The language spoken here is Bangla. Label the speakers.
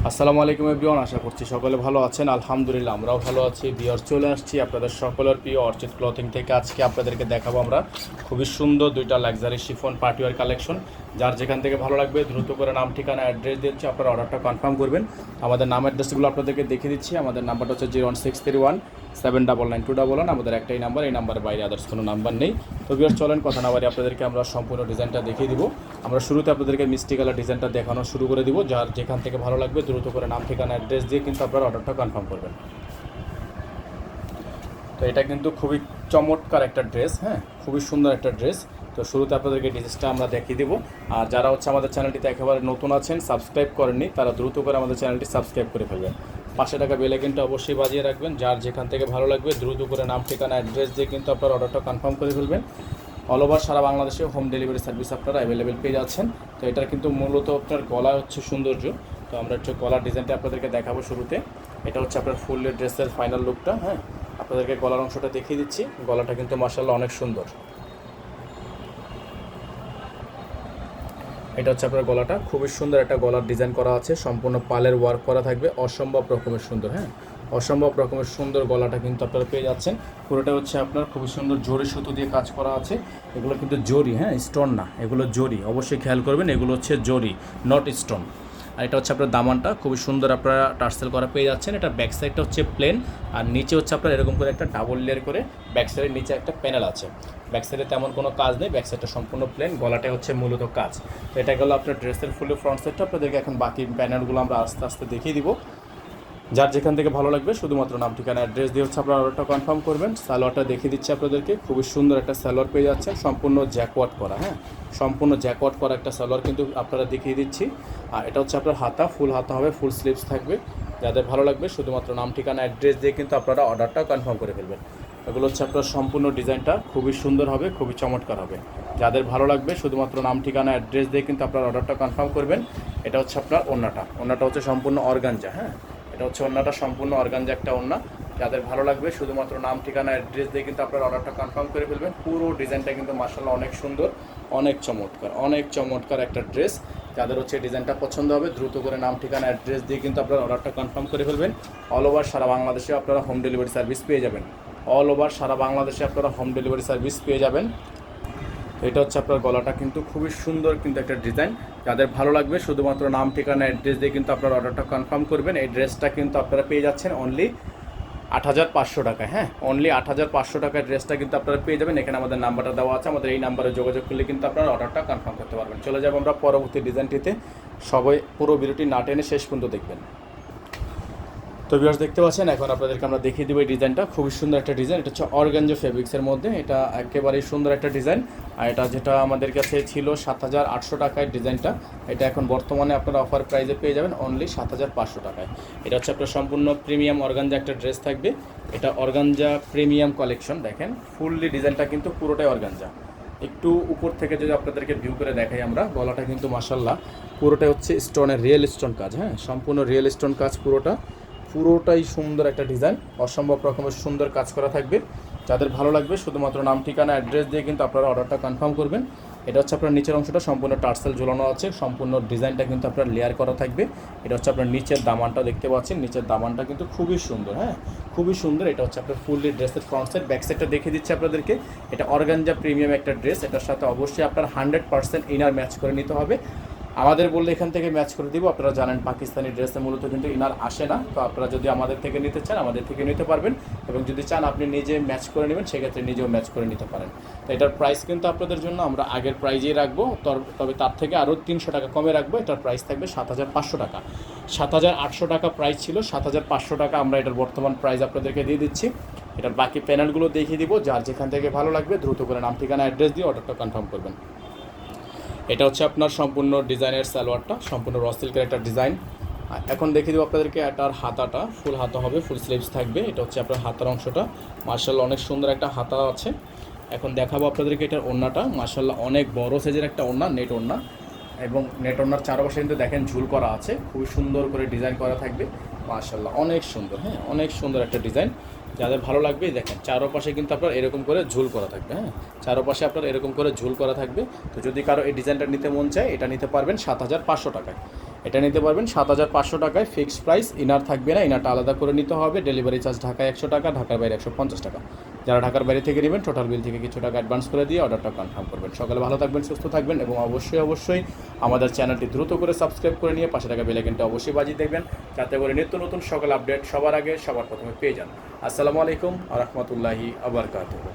Speaker 1: আসসালামু আলাইকুম এভরিওয়ান, আশা করছি সকলে ভালো আছেন। আলহামদুলিল্লাহ আমরাও ভালো আছি। বিয়ার চলে আসছি আপনাদের সকলের প্রিয় অর্চিড ক্লথিং থেকে। আজকে আপনাদেরকে দেখাবো আমরা খুবই সুন্দর দুইটা লাক্সারি শিফন পার্টিওয়ার কালেকশন। যার যেখান থেকে ভালো লাগবে দ্রুত করে নাম ঠিকানা অ্যাড্রেস দিচ্ছি, আপনারা অর্ডারটা কনফার্ম করবেন। আমাদের নাম অ্যাড্রেসগুলো আপনাদেরকে দেখিয়ে দিচ্ছি। আমাদের নাম্বারটা হচ্ছে 01631 799 211। আমাদের একটাই নাম্বার, এই নাম্বারের বাইরে আদার্স কোনো নাম্বার নেই। তো বিয়ার চলেন কথা না বাড়ি আপনাদেরকে আমরা সম্পূর্ণ ডিজাইনটা দেখিয়ে দিব। আমরা শুরুতে আপনাদেরকে মিষ্টি কালার ডিজাইনটা দেখানো শুরু করে দিব। যার যেখান থেকে ভালো লাগবে দ্রুত করে নাম ঠিকানা অ্যাড্রেস দিয়ে কিন্তু আপনারা অর্ডারটা কনফার্ম করবেন। তো এটা কিন্তু খুবই চমৎকার একটা ড্রেস, হ্যাঁ, খুবই সুন্দর একটা ড্রেস। তো শুরুতে আপনাদেরকে ডিজাইনটা আমরা দেখিয়ে দেবো। আর যারা হচ্ছে আমাদের চ্যানেলটিতে একেবারে নতুন আছেন, সাবস্ক্রাইব করেননি, তারা দ্রুত করে আমাদের চ্যানেলটি সাবস্ক্রাইব করে ফেলবেন। পাশে টাকা বেল আইকনটা অবশ্যই বাজিয়ে রাখবেন। যার যেখান থেকে ভালো লাগবে দ্রুত করে নাম ঠিকানা অ্যাড্রেস দিয়ে কিন্তু আপনারা অর্ডারটা কনফার্ম করে ফেলবেন। অল ওভার সারা বাংলাদেশে হোম ডেলিভারি সার্ভিস আপনারা অ্যাভেলেবেল পেয়ে যাচ্ছেন। তো এটার কিন্তু মূলত আপনার গলা হচ্ছে সৌন্দর্য। তো আমরা একটু গলার ডিজাইনটা আপনাদেরকে দেখাবো শুরুতে। এটা হচ্ছে আপনার ফুল ড্রেসের ফাইনাল লুকটা, হ্যাঁ, আপনাদেরকে গলার অংশটা দেখিয়ে দিচ্ছি। গলাটা কিন্তু মাশাআল্লাহ অনেক সুন্দর। এটা হচ্ছে আপনার গলাটা, খুবই সুন্দর একটা গলার ডিজাইন করা আছে, সম্পূর্ণ পালের ওয়ার্ক করা থাকবে, অসম্ভব রকমের সুন্দর, হ্যাঁ, অসম্ভব রকমের সুন্দর গলাটা কিন্তু আপনারা পেয়ে যাচ্ছেন। পুরোটা হচ্ছে আপনার খুবই সুন্দর জরি সুতো দিয়ে কাজ করা আছে। এগুলো কিন্তু জরি, হ্যাঁ, স্টোন না, এগুলো জরি, অবশ্যই খেয়াল করবেন, এগুলো হচ্ছে জরি, নট স্টোন। আর এটা হচ্ছে আপনার দামানটা খুবই সুন্দর আপনারা টার্সেল করা পেয়ে যাচ্ছেন। এটা ব্যাক সাইডটা হচ্ছে প্লেন, আর নিচে হচ্ছে আপনার এরকম করে একটা ডাবল লেয়ার করে ব্যাক সাইডের নিচে একটা প্যানেল আছে। ব্যাক সাইডে তেমন কোনো কাজ নেই, ব্যাক সাইডটা সম্পূর্ণ প্লেন, গলাটা হচ্ছে মূলত কাজ। তো এটা গেলো আপনার ড্রেসের ফুল ফ্রন্ট সাইডটা। আপনাদেরকে এখন বাকি প্যানেলগুলো আমরা আস্তে আস্তে দেখিয়ে দিব। যার যেখান থেকে ভালো লাগবে শুধুমাত্র নাম ঠিকানা অ্যাড্রেস দিয়ে হচ্ছে আপনারা অর্ডারটা কনফার্ম করবেন। সালোয়ারটা দেখিয়ে দিচ্ছি আপনাদেরকে, খুবই সুন্দর একটা সালোয়ার পেয়ে যাচ্ছেন, সম্পূর্ণ জ্যাকওয়াট করা, হ্যাঁ, সম্পূর্ণ জ্যাকওয়াট করা একটা সালোয়ার কিন্তু আপনারা দেখিয়ে দিচ্ছি। আর এটা হচ্ছে আপনার হাতা, ফুল হাতা হবে, ফুল স্লিভস থাকবে। যাদের ভালো লাগবে শুধুমাত্র নাম ঠিকানা অ্যাড্রেস দিয়ে কিন্তু আপনারা অর্ডারটা কনফার্ম করে ফেলবেন। এগুলো হচ্ছে আপনার সম্পূর্ণ ডিজাইনটা খুবই সুন্দর হবে, খুবই চমৎকার হবে। যাদের ভালো লাগবে শুধুমাত্র নাম ঠিকানা অ্যাড্রেস দিয়ে কিন্তু আপনারা অর্ডারটা কনফার্ম করবেন। এটা হচ্ছে আপনার ওড়নাটা হচ্ছে সম্পূর্ণ অর্গানজা, হ্যাঁ, এটা হচ্ছে ওড়নাটা সম্পূর্ণ অর্গানজা একটা ওড়না। যাদের ভালো লাগবে শুধুমাত্র নাম ঠিকানা অ্যাড্রেস দিয়ে কিন্তু আপনারা অর্ডারটা কনফার্ম করে ফেলবেন। পুরো ডিজাইনটা কিন্তু মাশাআল্লাহ অনেক সুন্দর, অনেক চমৎকার, অনেক চমৎকার একটা ড্রেস। যাদের হচ্ছে ডিজাইনটা পছন্দ হবে দ্রুত করে নাম ঠিকানা অ্যাড্রেস দিয়ে কিন্তু আপনারা অর্ডারটা কনফার্ম করে ফেলবেন। অল ওভার সারা বাংলাদেশে আপনারা হোম ডেলিভারি সার্ভিস পেয়ে যাবেন। অল ওভার সারা বাংলাদেশে আপনারা হোম ডেলিভারি সার্ভিস পেয়ে যাবেন। এটা হচ্ছে আপনার গলাটা কিন্তু খুবই সুন্দর কিন্তু একটা ডিজাইন। যাদের ভালো লাগবে শুধুমাত্র নাম ঠিকানা অ্যাড্রেস দিয়ে কিন্তু আপনারা অর্ডারটা কনফার্ম করবেন। এই ড্রেসটা কিন্তু আপনারা পেয়ে যাচ্ছেন অনলি 8,500 টাকায়, হ্যাঁ, অনলি 8,500 টাকায় ড্রেসটা কিন্তু আপনারা পেয়ে যাবেন। এখানে আমাদের নাম্বারটা দেওয়া আছে, আমাদের এই নাম্বারে যোগাযোগ করলে কিন্তু আপনারা অর্ডারটা কনফার্ম করতে পারবেন। চলে যাবো আমরা পরবর্তী ডিজাইনটিতে। সবাই পুরো ভিডিওটি না টেনে শেষ পর্যন্ত দেখবেন। তো ভিউয়ার্স দেখতে পাচ্ছেন, এখন আপনাদেরকে আমরা দেখিয়ে দেবো এই ডিজাইনটা, খুবই সুন্দর একটা ডিজাইন। এটা হচ্ছে অর্গানজা ফেব্রিক্সের মধ্যে, এটা একেবারেই সুন্দর একটা ডিজাইন। আর এটা যেটা আমাদের কাছে ছিল 7,800 টাকায় ডিজাইনটা, এটা এখন বর্তমানে আপনারা অফার প্রাইসে পেয়ে যাবেন অনলি 7,500 টাকায়। এটা হচ্ছে আপনার সম্পূর্ণ প্রিমিয়াম অর্গানজা একটা ড্রেস থাকবে। এটা অর্গানজা প্রিমিয়াম কালেকশন, দেখেন ফুললি ডিজাইনটা কিন্তু পুরোটাই অর্গানজা। একটু উপর থেকে যদি আপনাদেরকে ভিউ করে দেখাই আমরা, গলাটা কিন্তু মাশাআল্লাহ পুরোটাই হচ্ছে স্টোনের রিয়েল স্টোন কাজ, হ্যাঁ, সম্পূর্ণ রিয়েল স্টোন কাজ, পুরোটাই সুন্দর একটা ডিজাইন, অসম্ভব রকমের সুন্দর কাজ করা থাকবে। যাদের ভালো লাগবে শুধুমাত্র নাম ঠিকানা অ্যাড্রেস দিয়ে কিন্তু আপনারা অর্ডারটা কনফার্ম করবেন। এটা হচ্ছে আপনার নিচের অংশটা সম্পূর্ণ টার্সেল ঝোলানো আছে, সম্পূর্ণ ডিজাইনটা কিন্তু আপনার লেয়ার করা থাকবে। এটা হচ্ছে আপনার নিচের দামানটা দেখতে পাচ্ছেন, নিচের দামানটা কিন্তু খুবই সুন্দর, হ্যাঁ, খুবই সুন্দর। এটা হচ্ছে আপনার ফুললি ড্রেসের ফ্রন্ট সাইড, ব্যাক সাইডটা দেখিয়ে দিচ্ছি আপনাদেরকে। এটা অর্গানজা প্রিমিয়াম একটা ড্রেস, এটার সাথে অবশ্যই আপনার 100% ইনার ম্যাচ করে নিতে হবে। আমাদের বললে এখান থেকে ম্যাচ করে দিব। আপনারা জানেন পাকিস্তানি ড্রেসে মূলত কিন্তু ইনার আসে না। তো আপনারা যদি আমাদের থেকে নিতে চান আমাদের থেকে নিতে পারবেন, এবং যদি চান আপনি নিজে ম্যাচ করে নেবেন সেক্ষেত্রে নিজেও ম্যাচ করে নিতে পারেন। তো এটার প্রাইস কিন্তু আপনাদের জন্য আমরা আগের প্রাইজেই রাখবো, তবে তার থেকে আরও 300 টাকা কমে রাখবো। এটার প্রাইস থাকবে 7,500 টাকা। 7,800 টাকা প্রাইস ছিল, 7,500 টাকা আমরা এটার বর্তমান প্রাইস আপনাদেরকে দিয়ে দিচ্ছি। এটার বাকি প্যানেলগুলো দেখিয়ে দিব। যার যেখান থেকে ভালো লাগবে দ্রুত করে নাম ঠিকানা অ্যাড্রেস দিয়ে অর্ডারটা কনফার্ম করবেন। এটা হচ্ছে আপনার সম্পূর্ণ ডিজাইনের সালোয়ারটা, সম্পূর্ণ র সিল্কের একটা ডিজাইন। এখন দেখিয়ে দেবো আপনাদেরকে এটার হাতাটা, ফুল হাতা হবে, ফুল স্লিভস থাকবে। এটা হচ্ছে আপনার হাতার অংশটা, মাশাআল্লাহ অনেক সুন্দর একটা হাতা আছে। এখন দেখাবো আপনাদেরকে এটার ওড়নাটা, মাশাআল্লাহ অনেক বড় সাইজের একটা ওড়না, নেট ওড়না, এবং নেট ওড়নার চারপাশে কিন্তু দেখেন ঝুল করা আছে, খুবই সুন্দর করে ডিজাইন করা থাকবে, মাশাআল্লাহ অনেক সুন্দর, হ্যাঁ, অনেক সুন্দর একটা ডিজাইন। যাদের ভালো লাগবে দেখেন চারপাশে কিন্তু আপনার এরকম করে ঝুল করা থাকবে, হ্যাঁ, চারপাশে আপনার এরকম করে ঝুল করা থাকবে। তো যদি কারো এই ডিজাইনটা নিতে মন চায় এটা নিতে পারবেন 7,500 টাকায়। এটা নিতে পারবেন 7,500 টাকায়, ফিক্সড প্রাইস। ইনার থাকবে না, ইনারটা আলাদা করে নিতে হবে। ডেলিভারি চার্জ ঢাকায় 100 টাকা, ঢাকার বাইরে 150 টাকা। যারা ঢাকার বাইরে থেকে নেবেন টোটাল বিল থেকে কিছু টাকা অ্যাডভান্স করে দিয়ে অর্ডারটা কনফার্ম করবেন। সকালে ভালো থাকবেন, সুস্থ থাকবেন এবং অবশ্যই আমাদের চ্যানেলটি দ্রুত করে সাবস্ক্রাইব করে নিয়ে পাশে থাকা বেল আইকনটা অবশ্যই বাজিয়ে দেখবেন, যাতে করে নিত্য নতুন সকল আপডেট সবার আগে সবার প্রথমে পেয়ে যান। আসসালামু আলাইকুম ওয়া রাহমাতুল্লাহি ওয়া বারাকাতুহু।